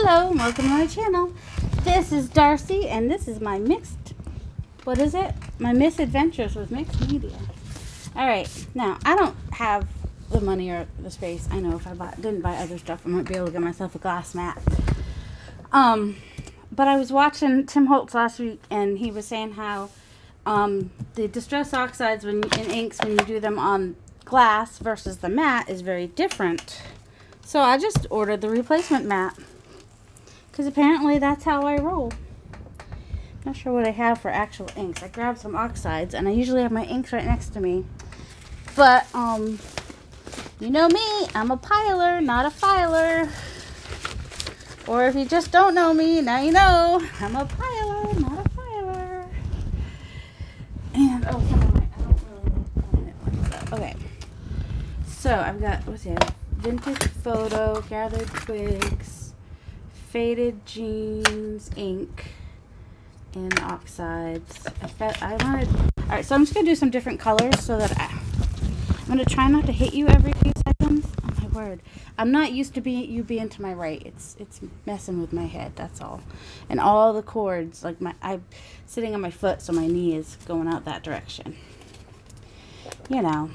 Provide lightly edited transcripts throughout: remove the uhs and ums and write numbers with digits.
Hello, welcome to my channel. This is Darcy, and this is my my misadventures with mixed media. Alright, now, I don't have the money or the space. I know if I didn't buy other stuff, I might be able to get myself a glass mat. But I was watching Tim Holtz last week, and he was saying how the distress oxides in inks, when you do them on glass versus the mat, is very different. So I just ordered the replacement mat, because apparently that's how I roll. Not sure what I have for actual inks. I grabbed some oxides, and I usually have my inks right next to me. But, you know me, I'm a piler, not a filer. Or if you just don't know me, now you know. I'm a piler, not a filer. And, oh, come on, I don't really need it. Okay. So, I've got, what's it? Vintage Photo, Gathered Twigs, Faded Jeans, ink, and oxides. Alright, so I'm just going to do some different colors so that I'm going to try not to hit you every few seconds. Oh my word. I'm not used to you being to my right. It's messing with my head, that's all. And all the cords, like I'm sitting on my foot, so my knee is going out that direction. You know.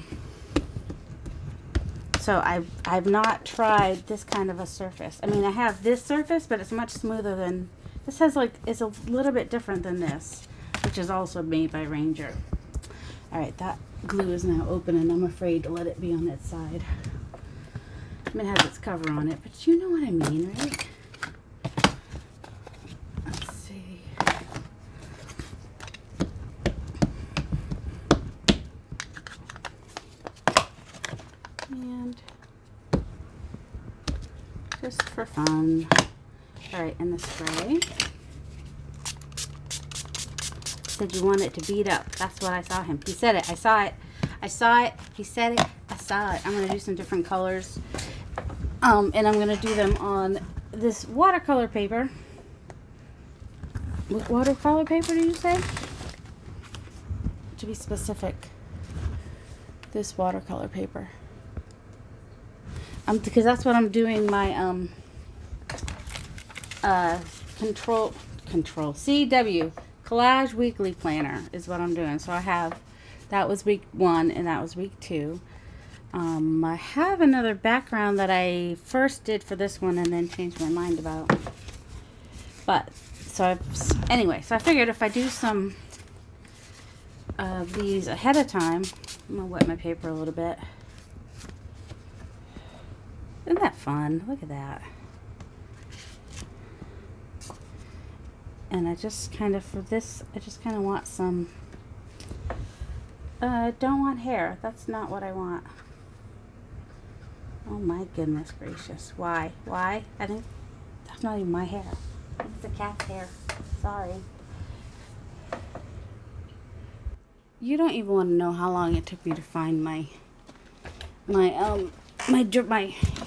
So I've not tried this kind of a surface. I mean, I have this surface, but it's much smoother than this. It's a little bit different than this, which is also made by Ranger. All right, that glue is now open, and I'm afraid to let it be on its side. I mean, it has its cover on it, but you know what I mean, right? Let's see. And just for fun. All right, and the spray. Said you want it to beat up. That's what I saw him. He said it. I saw it. I saw it. He said it. I saw it. I'm going to do some different colors. And I'm going to do them on this watercolor paper. What watercolor paper did you say? To be specific. This watercolor paper. Because that's what I'm doing my control CW Collage Weekly Planner is what I'm doing. So I have, that was week 1 and that was week 2. I have another background that I first did for this one and then changed my mind about. But anyway, so I figured if I do some of these ahead of time, I'm gonna wet my paper a little bit. Isn't that fun? Look at that. And I just kind of, for this, I just kind of want some, don't want hair. That's not what I want. Oh my goodness gracious. Why? Why? I think that's not even my hair. It's a cat's hair. Sorry. You don't even want to know how long it took me to find my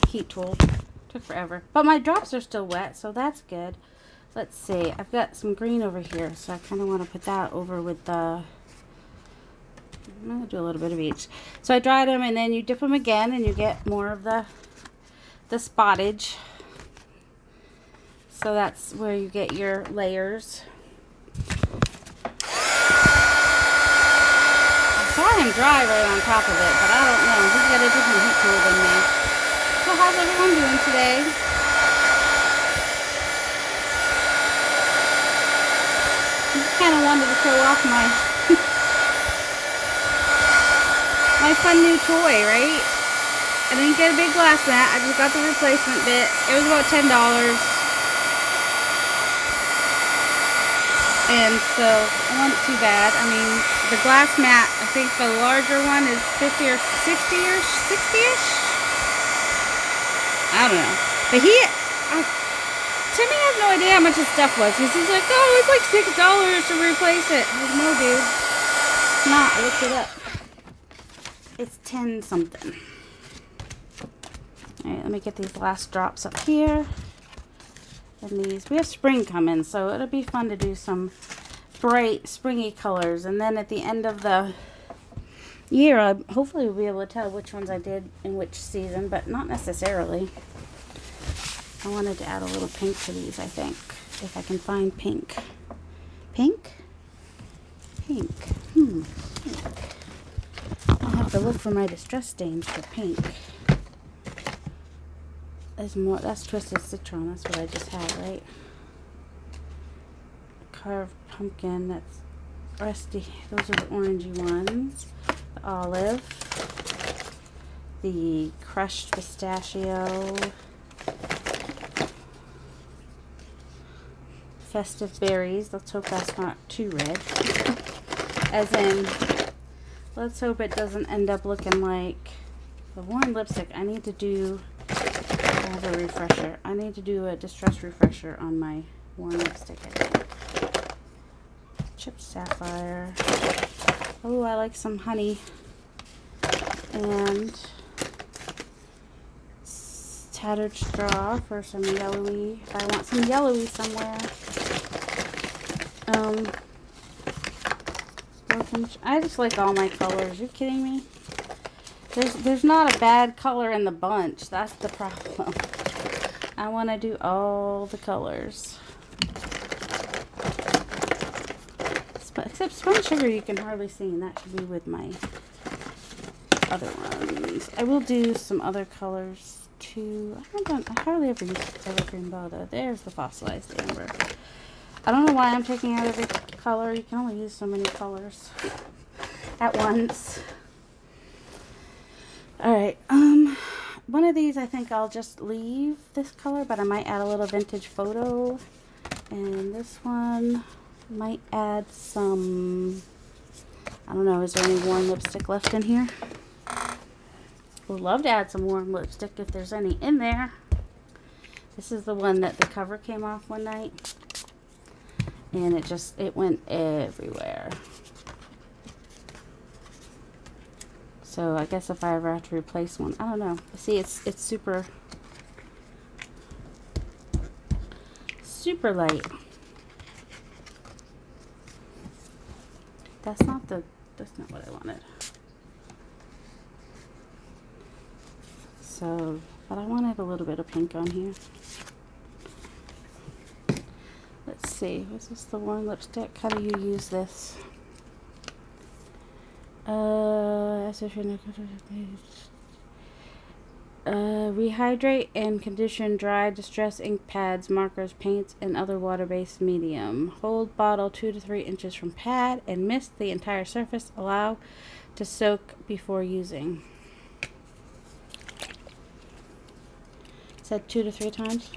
heat tool. Took forever. But my drops are still wet, so that's good. Let's see. I've got some green over here, so I kind of want to put that over with the... I'm going to do a little bit of each. So I dried them, and then you dip them again, and you get more of the spottage. So that's where you get your layers. I saw him dry right on top of it, but I don't know. He's got a different heat tool than me. So how's everyone doing today? I just kind of wanted to show off my my fun new toy, right? I didn't get a big glass mat. I just got the replacement bit. It was about $10. And so it wasn't too bad. I mean, the glass mat, I think the larger one is 50 or 60-ish, 60-ish. I don't know. But Timmy has no idea how much his stuff was. He's like, oh, it's like $6 to replace it. I was, no, dude. It's not. I looked it up. It's 10 something. Alright, let me get these last drops up here. And these, we have spring coming, so it'll be fun to do some bright, springy colors. And then at the end of the year, hopefully we'll be able to tell which ones I did in which season, but not necessarily. I wanted to add a little pink to these, I think, if I can find pink. Pink? Pink. Pink. I'll have to look for my distress stains for pink. There's more. That's Twisted Citron. That's what I just had, right? Carved pumpkin. That's rusty. Those are the orangey ones. The olive. The crushed pistachio. Festive berries. Let's hope that's not too red. As in, let's hope it doesn't end up looking like the worn lipstick. I need to do, I have a refresher. I need to do a distress refresher on my worn lipstick, I think. Chipped sapphire. Oh, I like some honey. And tattered straw for some yellowy, if I want some yellowy somewhere. I just like all my colors. You kidding me? There's not a bad color in the bunch. That's the problem. I want to do all the colors. Except spun sugar you can hardly see, and that should be with my other ones. I will do some other colors too. I hardly ever use evergreen bow though. There's the fossilized amber. I don't know why I'm taking out every color. You can only use so many colors at once. Alright, one of these I think I'll just leave this color, but I might add a little vintage photo. And this one might add some, I don't know, is there any warm lipstick left in here? Would love to add some warm lipstick if there's any in there. This is the one that the cover came off one night. And it went everywhere. So I guess if I ever have to replace one, I don't know. See, it's super light. That's not what I wanted. So, but I wanted a little bit of pink on here. Let's see, was this the warm lipstick? How do you use this? Rehydrate and condition dry distress ink pads, markers, paints, and other water-based medium. Hold bottle 2 to 3 inches from pad and mist the entire surface. Allow to soak before using. It said 2 to 3 times.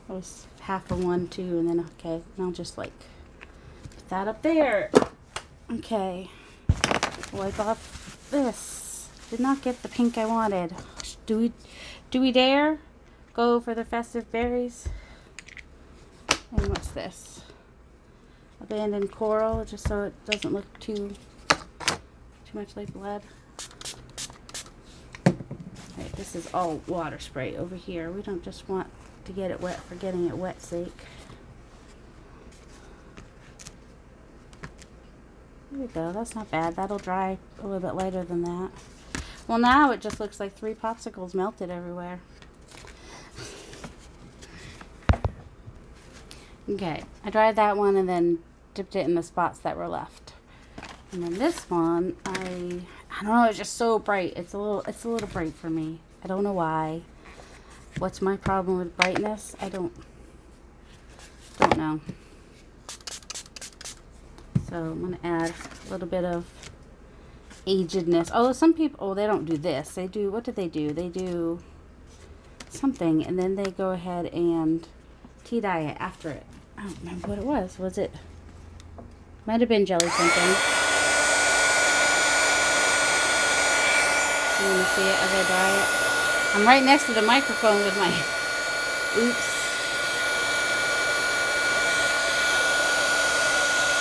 That was half of one, 2, and then okay. And I'll just like put that up there. Okay. Wipe off this. Did not get the pink I wanted. Do we dare go for the festive berries? And what's this? Abandoned coral, just so it doesn't look too much like blood. Right, this is all water spray over here. We don't just want to get it wet for getting it wet sake. There we go. That's not bad. That'll dry a little bit later than that. Well, now it just looks like 3 popsicles melted everywhere. Okay, I dried that one and then dipped it in the spots that were left. And then this one, I don't know, it's just so bright. It's a little bright for me. I don't know why. What's my problem with brightness? I don't know. So I'm going to add a little bit of agedness. Although some people, they don't do this. They do, what do? They do something, and then they go ahead and tea dye it after it. I don't remember what it was. Was it? Might have been jelly something. You want to see it as I dye it? I'm right next to the microphone with my... Oops.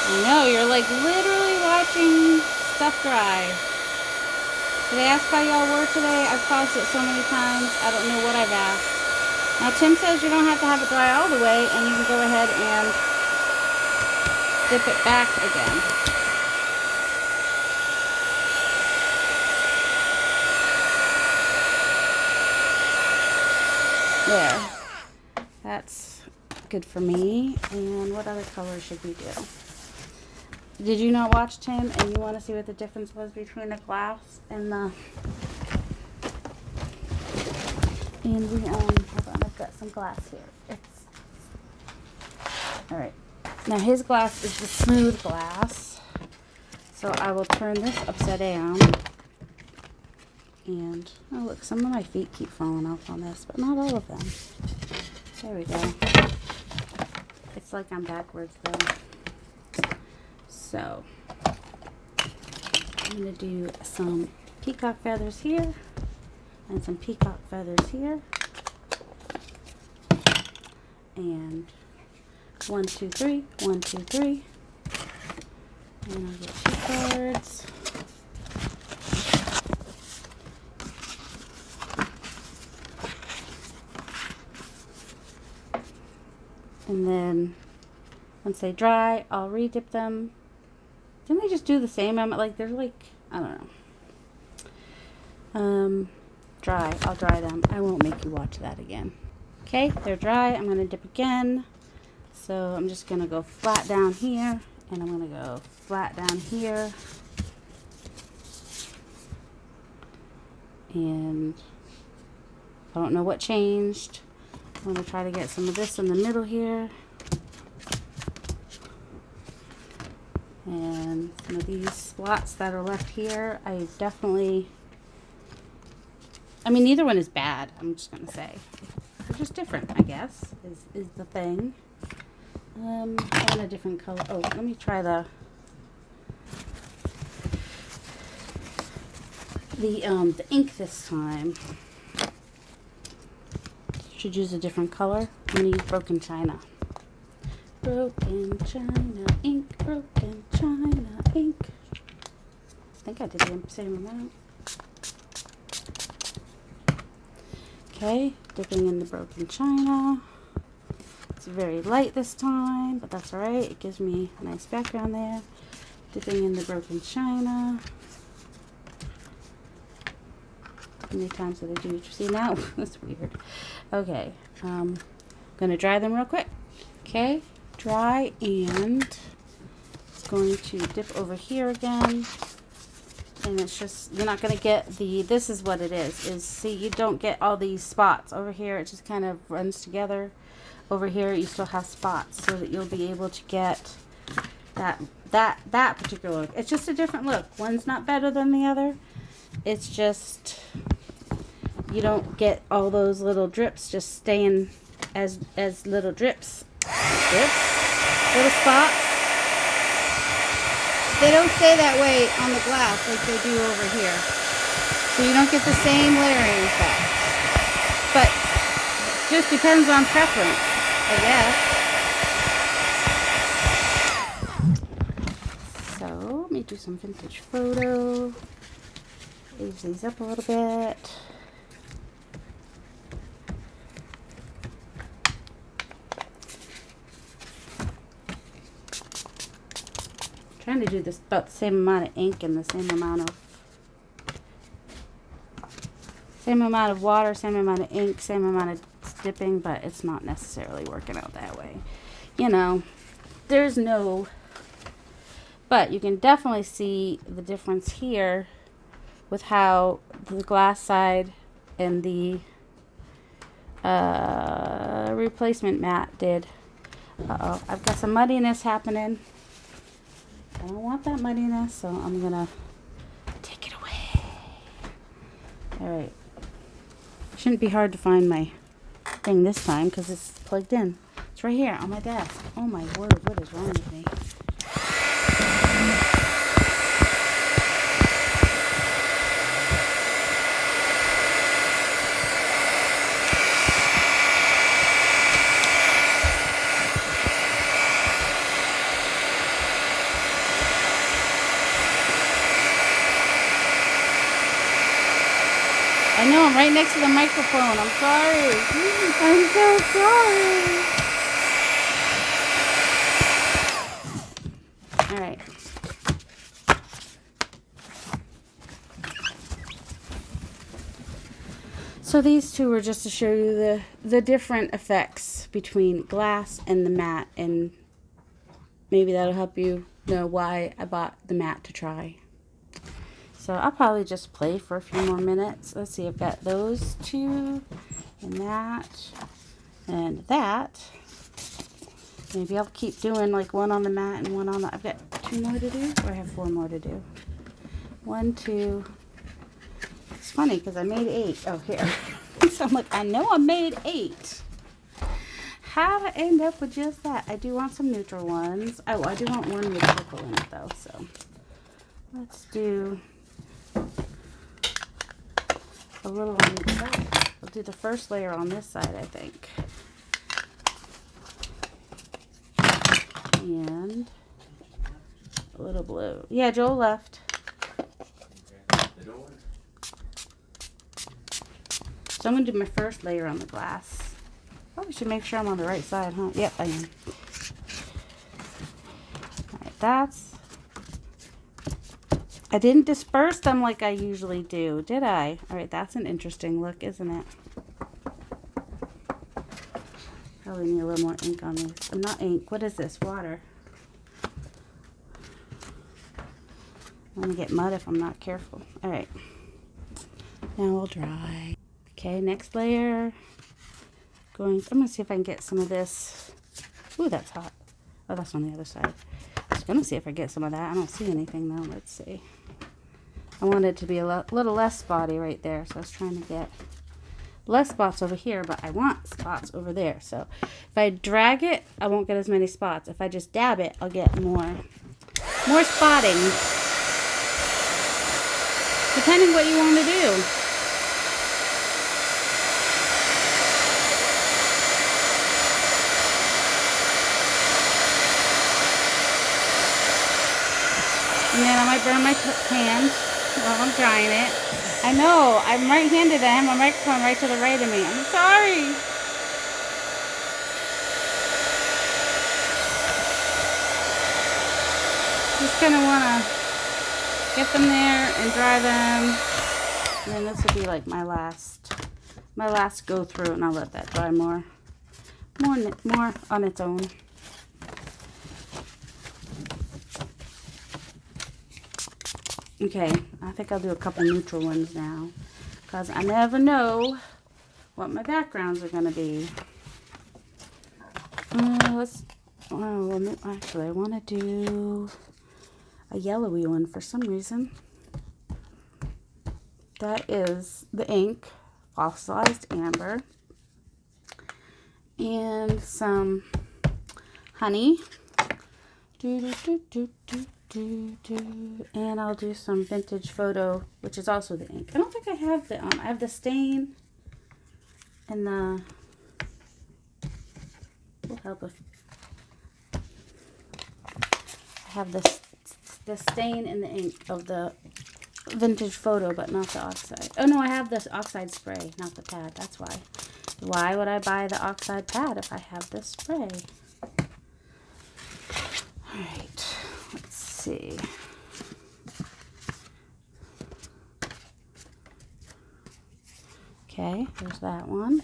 I know, you're like literally watching stuff dry. Did I ask how y'all were today? I've paused it so many times. I don't know what I've asked. Now Tim says you don't have to have it dry all the way, and you can go ahead and dip it back again. There. That's good for me. And what other color should we do? Did you not watch Tim and you want to see what the difference was between the glass and the... And we, hold on, I've got some glass here. It's... Alright. Now his glass is the smooth glass. So I will turn this upside down. And, oh look, some of my feet keep falling off on this, but not all of them. There we go. It's like I'm backwards though. So, I'm going to do some peacock feathers here. And some peacock feathers here. And 1, 2, 3, 1, 2, 3. And I'll get 2 cards. And then once they dry, I'll re-dip them. Didn't they just do the same? Like they're like, I don't know. Dry. I'll dry them. I won't make you watch that again. Okay, they're dry. I'm gonna dip again. So I'm just gonna go flat down here, and I'm gonna go flat down here. And I don't know what changed. I'm going to try to get some of this in the middle here. And some of these spots that are left here, I definitely... I mean, neither one is bad, I'm just going to say. They're just different, I guess, is the thing. And a different color. Oh, let me try the ink this time. Should use a different color. I'm going to use Broken China. Broken China ink, Broken China ink. I think I did the same amount. Okay, dipping in the Broken China. It's very light this time, but that's alright. It gives me a nice background there. Dipping in the Broken China. How many times did I do it? See now? That's weird. Okay, I'm going to dry them real quick. Okay, dry, and going to dip over here again. And it's just, you're not going to get the, this is what it is see, you don't get all these spots. Over here, it just kind of runs together. Over here, you still have spots so that you'll be able to get that particular look. It's just a different look. One's not better than the other. It's just, you don't get all those little drips just staying as little drips. Little spots. They don't stay that way on the glass like they do over here. So you don't get the same layering effect. But it just depends on preference, I guess. So let me do some vintage photo. Age these up a little bit. Trying to do this about the same amount of ink and the same amount of water, same amount of ink, same amount of dipping, but it's not necessarily working out that way. You know, there's no, but you can definitely see the difference here with how the glass side and the replacement mat did. Uh-oh, I've got some muddiness happening. I don't want that muddiness, so I'm gonna take it away. Alright. Shouldn't be hard to find my thing this time because it's plugged in. It's right here on my desk. Oh my word, what is wrong with me? I know, I'm right next to the microphone. I'm sorry. I'm so sorry. All right. So these two were just to show you the different effects between glass and the matte, and maybe that'll help you know why I bought the matte to try. So I'll probably just play for a few more minutes. Let's see, I've got those two and that. Maybe I'll keep doing like one on the mat and one on the, I've got 2 more to do, or I have 4 more to do. 1, 2. It's funny because I made 8. Oh, here. So I'm like, I know I made 8. How'd I end up with just that? I do want some neutral ones. Oh, I do want one with purple in it though, so let's do a little on each side. I'll do the first layer on this side, I think. And a little blue. Yeah, Joel left. So I'm going to do my first layer on the glass. Probably should make sure I'm on the right side, huh? Yep, I am. Alright, I didn't disperse them like I usually do, did I? Alright, that's an interesting look, isn't it? Probably need a little more ink on these. Not ink. What is this? Water. I'm going to get mud if I'm not careful. Alright. Now we'll dry. Okay, next layer. I'm going to see if I can get some of this. Ooh, that's hot. Oh, that's on the other side. I was going to see if I get some of that. I don't see anything though. Let's see. I want it to be a little less spotty right there. So I was trying to get less spots over here, but I want spots over there. So if I drag it, I won't get as many spots. If I just dab it, I'll get more spotting. Depending what you want to do. And then I might burn my hand while I'm drying it. I know, I'm right-handed. I have my microphone right to the right of me. I'm sorry. Just gonna wanna get them there and dry them. And then this will be like my last go through, and I'll let that dry more on its own. Okay, I think I'll do a couple neutral ones now, because I never know what my backgrounds are going to be. Actually, I want to do a yellowy one for some reason. That is the ink, fossilized amber, and some honey. And I'll do some vintage photo, which is also the ink. I don't think I have the I have the stain and the will help if I have the stain and the ink of the vintage photo, but not the oxide. Oh no, I have this oxide spray, not the pad. That's why. Why would I buy the oxide pad if I have this spray? All right, let's see. Okay, there's that one.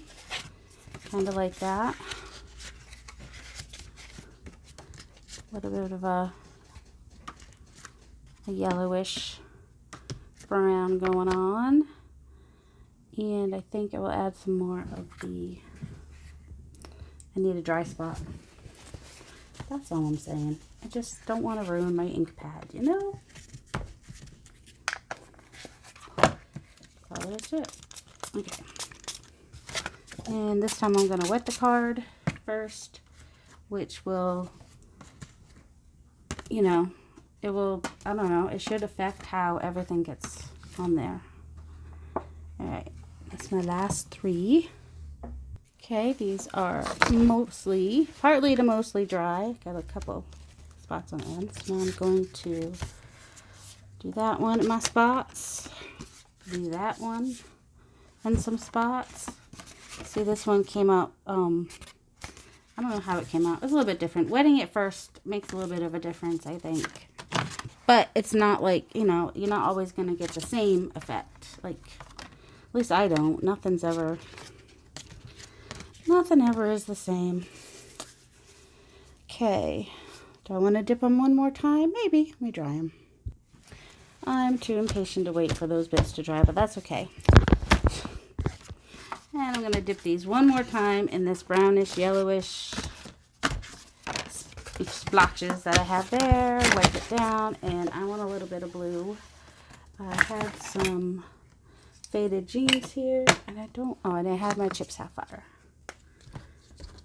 Kind of like that. A little bit of a yellowish brown going on. And I think I will add some more of the, I need a dry spot. That's all I'm saying. I just don't want to ruin my ink pad, you know? That's it. Okay. And this time I'm going to wet the card first, which will, you know, it will, I don't know, it should affect how everything gets on there. Alright, that's my last 3. Okay, these are partly to mostly dry. Got a couple spots on the end. So now I'm going to do that one in my spots. Do that one and some spots. See, this one came out, I don't know how it came out. It was a little bit different. Wetting it first makes a little bit of a difference, I think. But it's not like, you know, you're not always going to get the same effect. Like least I don't. Nothing ever is the same. Okay. Do I want to dip them one more time? Maybe. Let me dry them. I'm too impatient to wait for those bits to dry, but that's okay. And I'm going to dip these one more time in this brownish, yellowish splotches that I have there. Wipe it down, and I want a little bit of blue. I had some faded jeans here, and and I have my Chip Sapphire.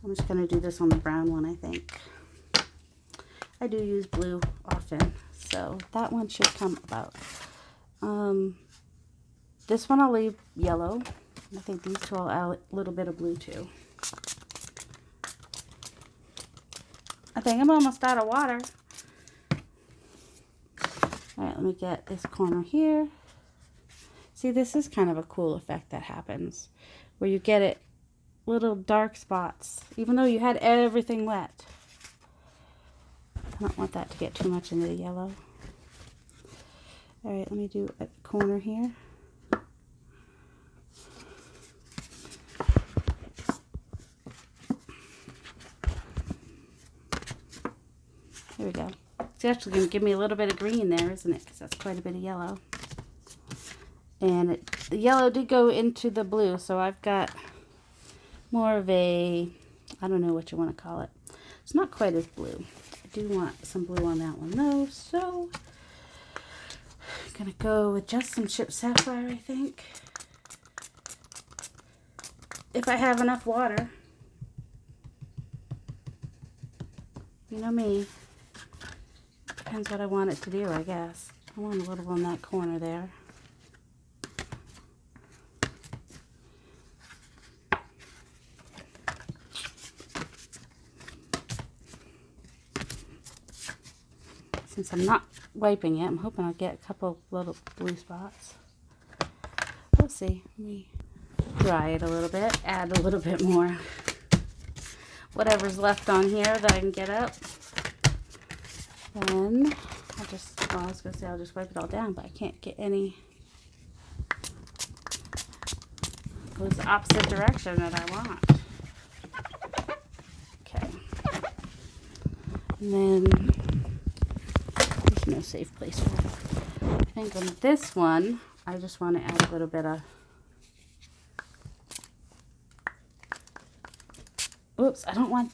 I'm just going to do this on the brown one, I think. I do use blue often, so that one should come about. This one I'll leave yellow. I think these two I'll add a little bit of blue too. I think I'm almost out of water. Alright, let me get this corner here. See, this is kind of a cool effect that happens, where you get it little dark spots, even though you had everything wet. I don't want that to get too much into the yellow. Alright, let me do a corner here. There we go. It's actually going to give me a little bit of green there, isn't it? Because that's quite a bit of yellow. And the yellow did go into the blue, so I've got more of a, I don't know what you want to call it. It's not quite as blue. I do want some blue on that one though, so I'm going to go with just some Chip Sapphire, I think. If I have enough water. You know me. Depends what I want it to do, I guess. I want a little on that corner there. Since I'm not wiping it, I'm hoping I'll get a couple little blue spots. We'll see. Let me dry it a little bit, add a little bit more. Whatever's left on here that I can get up. Then I was going to say I'll just wipe it all down, but I can't get any. It goes the opposite direction that I want. Okay. And then there's no safe place for it. I think on this one, I just want to add a little bit of, oops, I don't want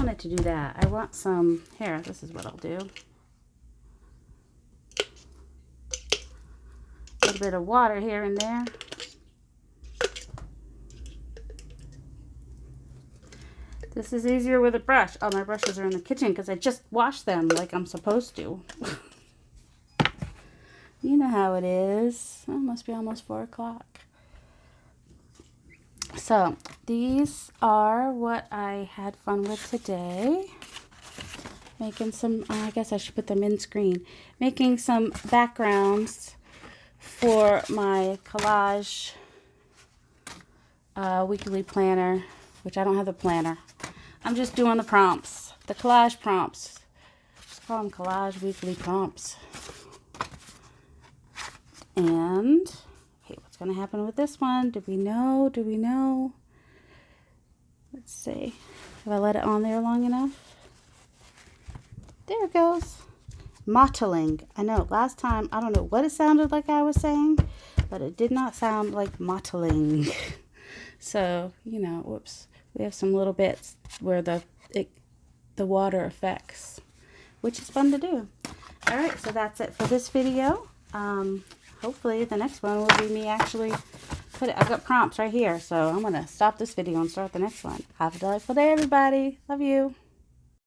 it to do that. I want some, here, this is what I'll do. A little bit of water here and there. This is easier with a brush. Oh, my brushes are in the kitchen because I just washed them like I'm supposed to. You know how it is. Oh, it must be almost 4 o'clock. So, these are what I had fun with today. Making some, I guess I should put them in screen. Making some backgrounds for my collage weekly planner, which I don't have the planner. I'm just doing the prompts, the collage prompts. Just call them collage weekly prompts. And okay, what's going to happen with this one? Do we know? Do we know? Let's see. Have I let it on there long enough? There it goes. Mottling. I know last time, I don't know what it sounded like I was saying, but it did not sound like mottling. So, you know, whoops. We have some little bits where the water affects, which is fun to do. All right, so that's it for this video. Hopefully the next one will be me actually I've got prompts right here, so I'm going to stop this video and start the next one. Have a delightful day, everybody. Love you.